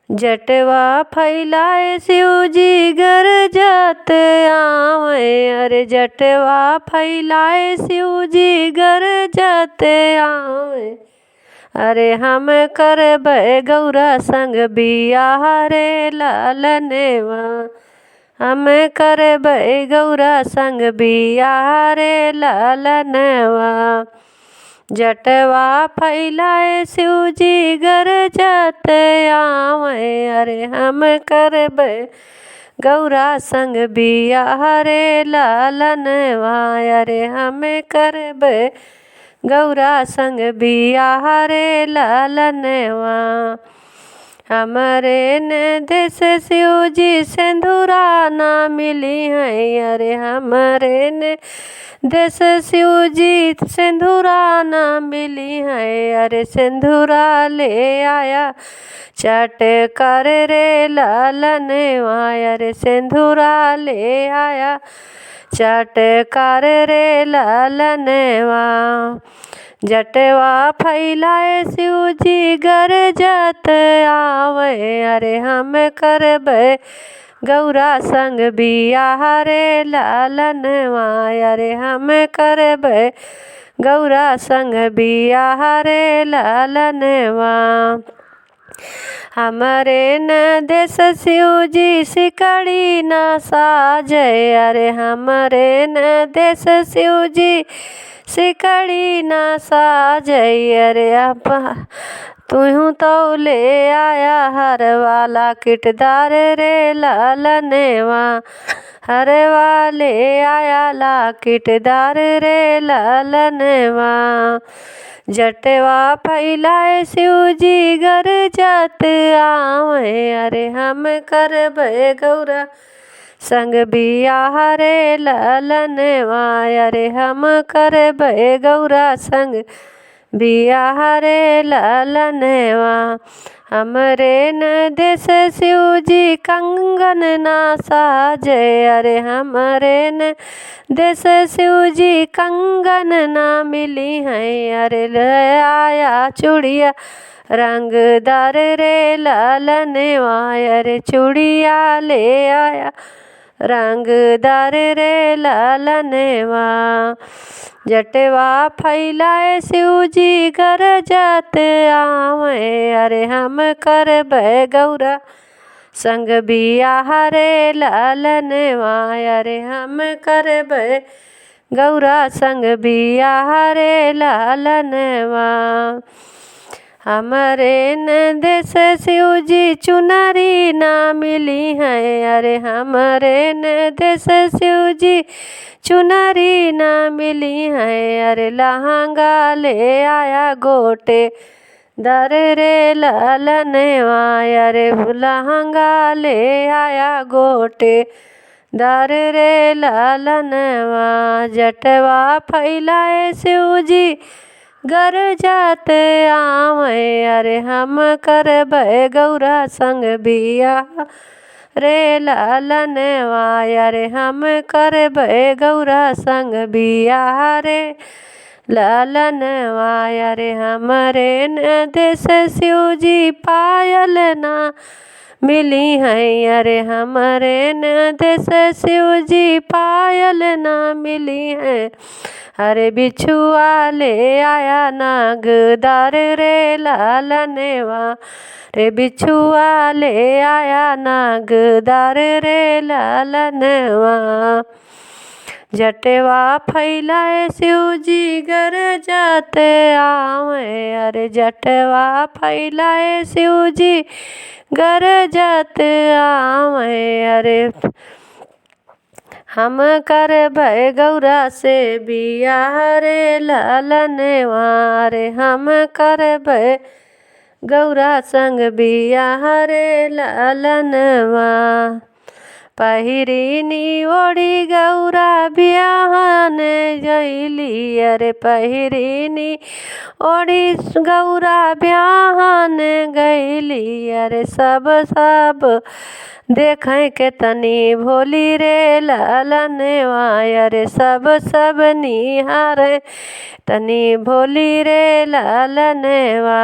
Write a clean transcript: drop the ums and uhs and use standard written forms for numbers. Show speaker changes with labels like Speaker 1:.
Speaker 1: जटवा फैलाए शिव जी गरजत आवे। अरे जटवा फैलाए शिव जी गरजत आवे। अरे हम करबै गौरा संग बियाह रे लालनेवा। हम करबै गौरा संग बियाह रे लालनेवा। जटवा फैलाए शिव जी गरजत आवे। अरे हम करबै गौरा संग बियाह रे लालनवा। अरे हम करबै गौरा संग बियाह रे लालनवा। हमरे न देश शिव जी सिंदूरा ना मिली है। अरे हमरे न देश शिव जी सिंदूरा ना मिली है। अरे सिंदूरा ले आया चटकर रे लालनवा। अरे सिंदूरा ले आया चटकर रे लालनवा। जटवा फैलाए शिव जी गरजत आवे। अरे हम करबै गौरा संग बियाह रे लालनवा। अरे हम करबै गौरा संग बियाह रे लालनवा। हमरे न देश शिव जी सिकड़ी ना साजे। अरे हमरे न देश शिव जी सिकड़ी ना साजे। अरे तू तो ले आया हर वाला किटदार रे लालनवा। हर वाले आया ला किटदार रे लालनवा। जटवा फैलाए शिव जी गरजत आवे। अरे हम करबै गौरा संग बियाह रे लालनवा। अरे हम करबै गौरा संग बियाह रे लालनवा। हमरे न देश शिव जी कंगन ना साजे। अरे हमरे न देश शिव जी कंगन ना मिली है। अरे ले आया चूड़िया रंगदार रे लालनवा। अरे चूड़िया ले आया रंगदार रे लालनवा। जटवा फैलाए शिव जी गरजत आवे। अरे हम करबै गौरा संग बियाह रे लालनवा। अरे हम करबै गौरा संग बियाह रे लालनवा। हमरे न देश शिव जी चुनरी ना मिली है। अरे हमरे न देश शिव जी चुनरी ना मिली है। अरे लहंगा ले आया गोटे दर रे लालनवा। अरे लहंगा ले आया गोटे दर रे लालनवा। जटवा फैलाए शिव जी गरजत आवे। अरे हम करबै गौरा संग बियाह रे लालनवा। अरे हम करबै गौरा संग बियाह रे लालनवा। अरे हमरे न देश शिव जी पायल ना मिली है। अरे हमरे न देश शिव जी पायल ना मिली है। अरे बिछुआ ले आया नागदार रे लालनवा। रे बिछुआ ले आया नागदार रे लालनवा। जटवा फैलाए शिव जी गरजत आवे। अरे जटवा फैलाए शिव जी गरजत आवे। अरे हम करबै गौरा से बियाह रे लालनवा। अरे हम करबै गौरा संग बियाह रे लालनवा। पहिरीनी ओढ़ी गौरा बियाहन गईली। अरे पहिरीनी ओढ़ी गौरा बियाहन गईली। अरे सब देखें के तनी भोली रे लालनवा। अरे सब निहारे तनी भोली रे लालनवा।